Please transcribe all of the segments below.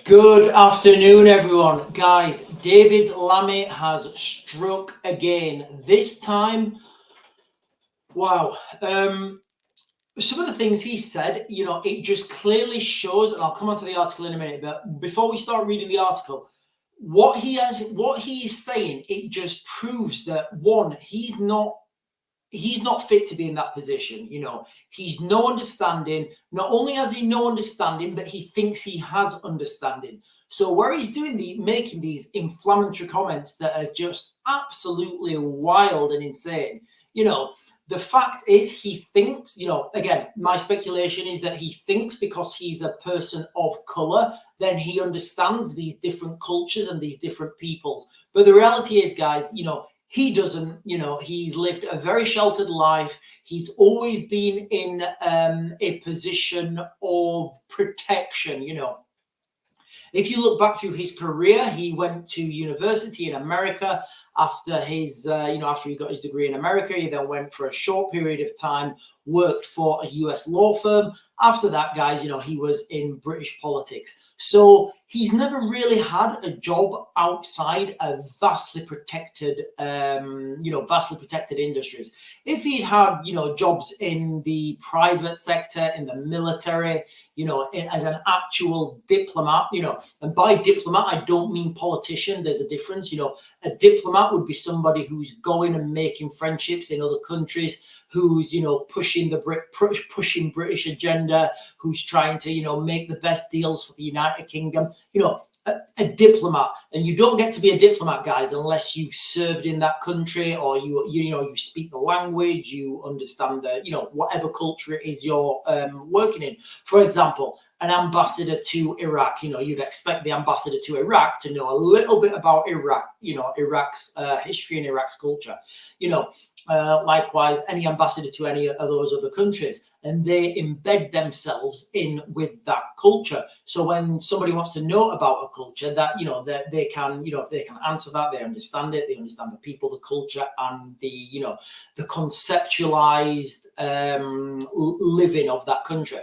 Good afternoon, everyone. Guys, David Lammy has struck again. This time, wow. Some of the things he said, it just clearly shows, and I'll come on to the article in a minute, but before we start reading the article, what he is saying, it just proves that, one, he's not fit to be in that position. He's no understanding. Not only has he no understanding, but he thinks he has understanding. So where he's making these inflammatory comments that are just absolutely wild and insane, the fact is he thinks, again, my speculation is that he thinks because he's a person of color, then he understands these different cultures and these different peoples. But the reality is, guys, he doesn't, he's lived a very sheltered life. He's always been in a position of protection, If you look back through his career, he went to university in America after his, after he got his degree in America. He then went for a short period of time, worked for a US law firm. After that, guys, he was in British politics. So he's never really had a job outside of vastly protected industries. If he'd had, jobs in the private sector, in the military, as an actual diplomat, and by diplomat, I don't mean politician. There's a difference. A diplomat would be somebody who's going and making friendships in other countries, who's, pushing pushing British agenda, who's trying to, make the best deals for the United Kingdom, a diplomat. And you don't get to be a diplomat, guys, unless you've served in that country, or you speak the language, you understand the, whatever culture it is you're working in. For example, an ambassador to Iraq, you'd expect the ambassador to Iraq to know a little bit about Iraq, Iraq's history and Iraq's culture, likewise, any ambassador to any of those other countries, and they embed themselves in with that culture. So when somebody wants to know about a culture, that that they can, they can answer that, they understand it, they understand the people, the culture, and the the conceptualized living of that country.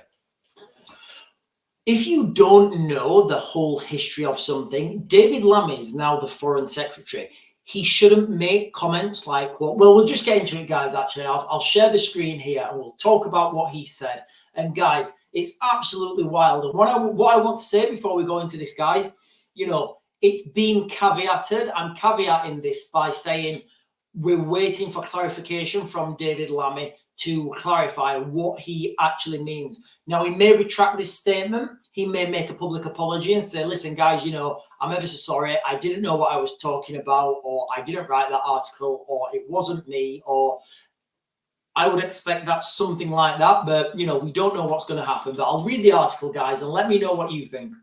If you don't know the whole history of something, David Lammy is now the Foreign Secretary. He shouldn't make comments like, well, we'll just get into it, guys. Actually, I'll share the screen here and we'll talk about what he said. And guys, it's absolutely wild. And what I want to say before we go into this, guys, it's been caveated. I'm caveating this by saying we're waiting for clarification from David Lammy to clarify what he actually means. Now, he may retract this statement. He may make a public apology and say, listen, guys, I'm ever so sorry. I didn't know what I was talking about, or I didn't write that article, or it wasn't me, or I would expect that something like that. But, we don't know what's going to happen. But I'll read the article, guys, and let me know what you think.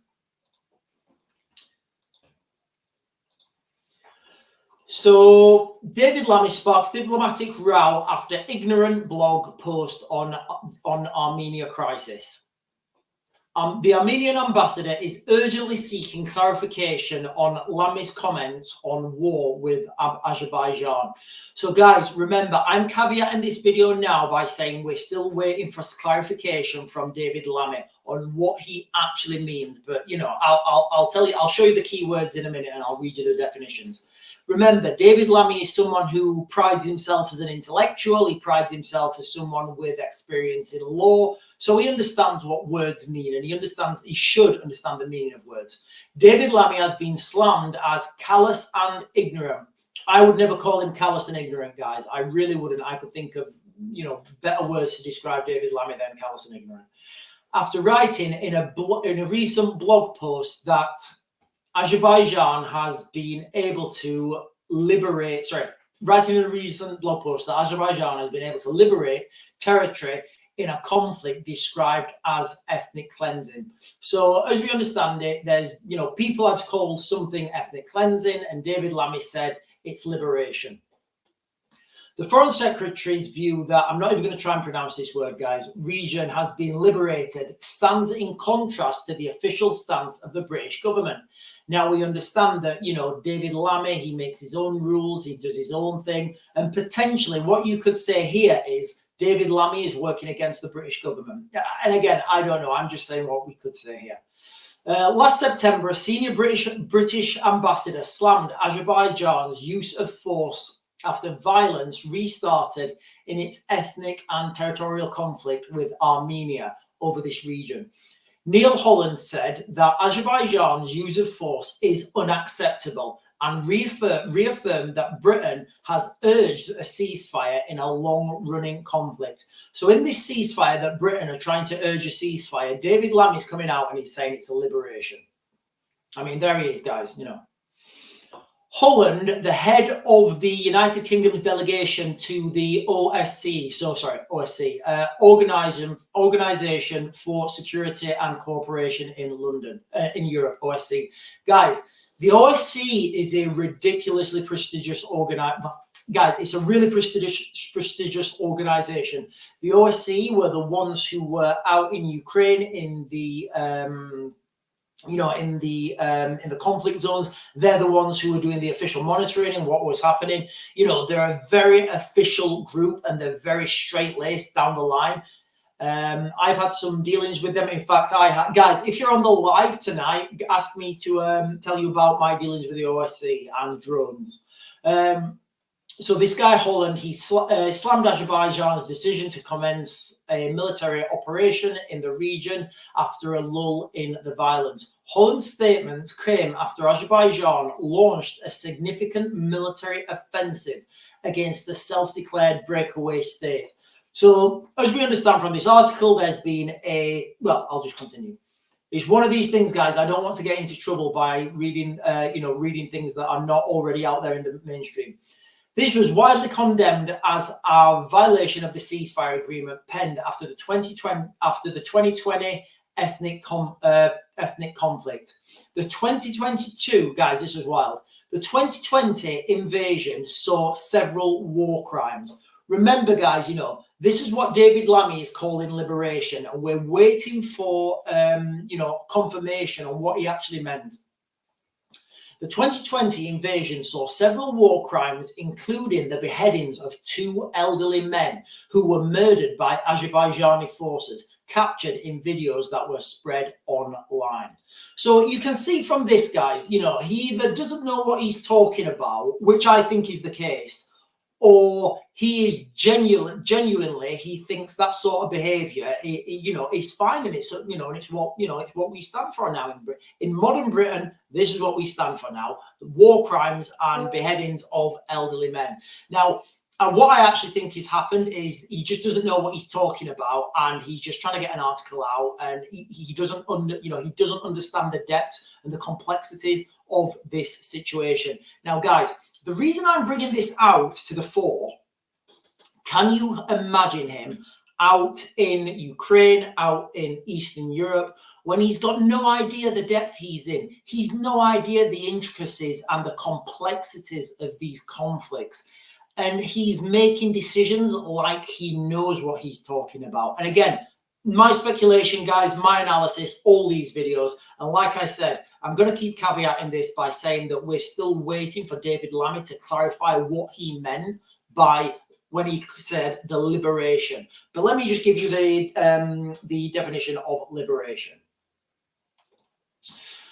So David Lammy sparks diplomatic row after ignorant blog post on Armenia crisis. The Armenian ambassador is urgently seeking clarification on Lammy's comments on war with Azerbaijan. So guys, remember, I'm caveating this video now by saying we're still waiting for clarification from David Lammy on what he actually means. But, I'll tell you, I'll show you the keywords in a minute and I'll read you the definitions. Remember, David Lammy is someone who prides himself as an intellectual. He prides himself as someone with experience in law. So he understands what words mean, and he should understand the meaning of words. David Lammy has been slammed as callous and ignorant. I would never call him callous and ignorant, guys. I really wouldn't. I could think of, better words to describe David Lammy than callous and ignorant. After writing in a recent blog post that Azerbaijan has been able to liberate, writing in a recent blog post that Azerbaijan has been able to liberate territory in a conflict described as ethnic cleansing. So as we understand it, there's, people have called something ethnic cleansing, and David Lammy said it's liberation. The Foreign Secretary's view that, I'm not even going to try and pronounce this word, guys, region has been liberated, stands in contrast to the official stance of the British government. Now, we understand that, David Lammy, he makes his own rules, he does his own thing, and potentially what you could say here is David Lammy is working against the British government. And again, I don't know, I'm just saying what we could say here. Last September, a senior British ambassador slammed Azerbaijan's use of force after violence restarted in its ethnic and territorial conflict with Armenia over this region. Neil Holland said that Azerbaijan's use of force is unacceptable and reaffirmed that Britain has urged a ceasefire in a long-running conflict. So in this ceasefire that Britain are trying to urge a ceasefire, David Lammy's coming out and he's saying it's a liberation. I mean, there he is, guys, you know. Holland, the head of the United Kingdom's delegation to the OSCE, Organisation for Security and Cooperation in London, in Europe, OSCE. Guys, the OSCE is a ridiculously prestigious it's a really prestigious organization. The OSCE were the ones who were out in Ukraine in the in the conflict zones. They're the ones who were doing the official monitoring and what was happening. You know, they're a very official group and they're very straight-laced down the line. I've had some dealings with them. In fact, guys, if you're on the live tonight, ask me to tell you about my dealings with the OSCE and drones. So this guy Holland, he slammed Azerbaijan's decision to commence a military operation in the region after a lull in the violence. Holland's statements came after Azerbaijan launched a significant military offensive against the self-declared breakaway state. So, as we understand from this article, there's been I'll just continue. It's one of these things, guys. I don't want to get into trouble by reading, reading things that are not already out there in the mainstream. This was widely condemned as a violation of the ceasefire agreement penned after the 2020 ethnic conflict. The 2022, guys, this was wild. The 2020 invasion saw several war crimes. Remember, guys, you know, this is what David Lammy is calling liberation, and we're waiting for, confirmation on what he actually meant. The 2020 invasion saw several war crimes, including the beheadings of 2 elderly men who were murdered by Azerbaijani forces, captured in videos that were spread online. So you can see from this, guys, you know, he either doesn't know what he's talking about, which I think is the case, or he is genuinely, he thinks that sort of behaviour, is fine, and it's and it's what we stand for now in modern Britain. This is what we stand for now: war crimes and beheadings of elderly men. Now, what I actually think has happened is he just doesn't know what he's talking about, and he's just trying to get an article out, and he doesn't understand the depth and the complexities of this situation. Now, guys, the reason I'm bringing this out to the fore, can you imagine him out in Ukraine, out in Eastern Europe, when he's got no idea the depth he's in? He's no idea the intricacies and the complexities of these conflicts. And he's making decisions like he knows what he's talking about. And again, my speculation, guys, my analysis, all these videos. And like I said, I'm going to keep caveating this by saying that we're still waiting for David Lammy to clarify what he meant by when he said the liberation. But let me just give you the definition of liberation.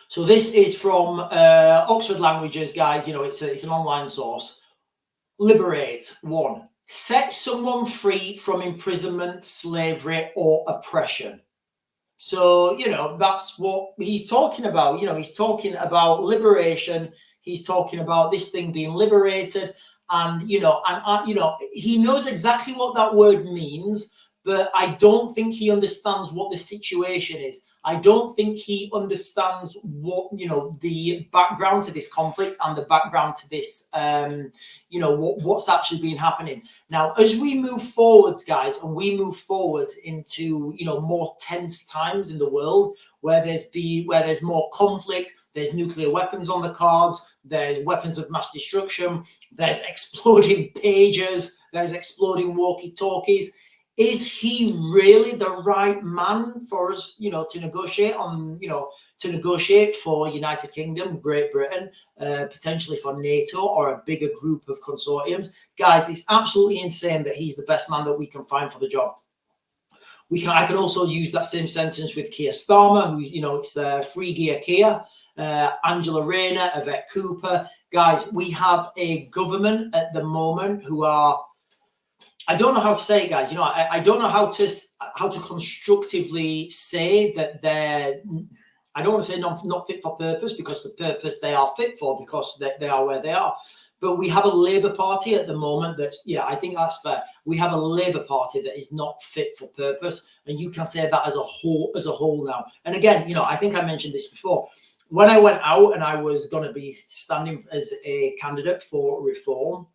So this is from Oxford Languages, guys. You know, it's an online source. Liberate, 1. Set someone free from imprisonment, slavery, or oppression. So, you know, that's what he's talking about. You know, he's talking about liberation. He's talking about this thing being liberated. And, he knows exactly what that word means, but I don't think he understands what the situation is. I don't think he understands what, the background to this conflict and the background to this, what's actually been happening. Now, as we move forwards, guys, and we move forwards into, more tense times in the world where there's more conflict, there's nuclear weapons on the cards, there's weapons of mass destruction, there's exploding pagers, there's exploding walkie-talkies. Is he really the right man for us, to negotiate on, to negotiate for United Kingdom, Great Britain, potentially for NATO or a bigger group of consortiums? Guys, it's absolutely insane that he's the best man that we can find for the job. I can also use that same sentence with Keir Starmer, who's, you know, it's Free Gear Keir, Angela Rayner, Yvette Cooper. Guys, we have a government at the moment who are, I don't know how to say it, guys. You know, I don't know how to constructively say that they're, I don't want to say not fit for purpose, because the purpose they are fit for, because they are where they are. But we have a Labour Party at the moment that's, yeah, I think that's fair. We have a Labour Party that is not fit for purpose, and you can say that as a whole now. And again, you know, I think I mentioned this before. When I went out and I was going to be standing as a candidate for reform,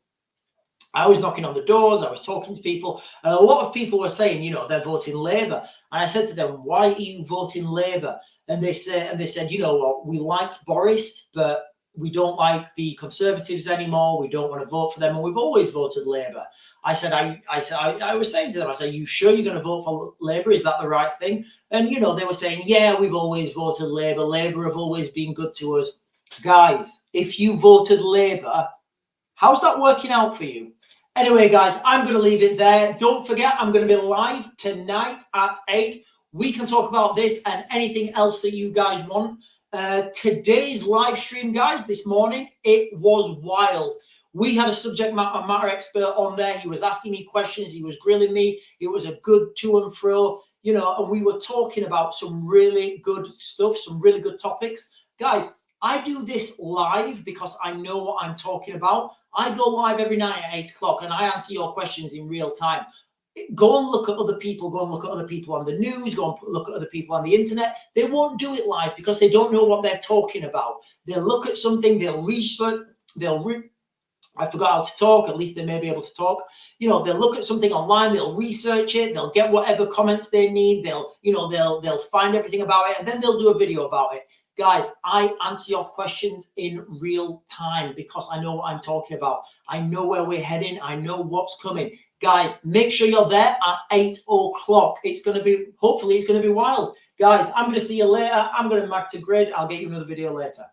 I was knocking on the doors, I was talking to people, and a lot of people were saying, you know, they're voting Labour. And I said to them, why are you voting Labour? And they said, you know what, we liked Boris, but we don't like the Conservatives anymore. We don't want to vote for them, and we've always voted Labour. I was saying to them, I said, you sure you're going to vote for Labour? Is that the right thing? And, you know, they were saying, yeah, we've always voted Labour. Labour have always been good to us. Guys, if you voted Labour, how's that working out for you? Anyway, guys, I'm going to leave it there. Don't forget, I'm going to be live tonight at 8. We can talk about this and anything else that you guys want. Today's live stream, guys, this morning, it was wild. We had a subject matter expert on there. He was asking me questions. He was grilling me. It was a good to and fro, you know, and we were talking about some really good stuff, some really good topics. Guys, I do this live because I know what I'm talking about. I go live every night at 8 o'clock and I answer your questions in real time. Go and look at other people. Go and look at other people on the news. Go and look at other people on the internet. They won't do it live because they don't know what they're talking about. They'll look at something. They'll research. I forgot how to talk. At least they may be able to talk. You know, they'll look at something online. They'll research it. They'll get whatever comments they need. They'll find everything about it, and then they'll do a video about it. Guys, I answer your questions in real time because I know what I'm talking about. I know where we're heading. I know what's coming. Guys, make sure you're there at 8 o'clock. It's going to be, hopefully, it's going to be wild. Guys, I'm going to see you later. I'm going to back to grid. I'll get you another video later.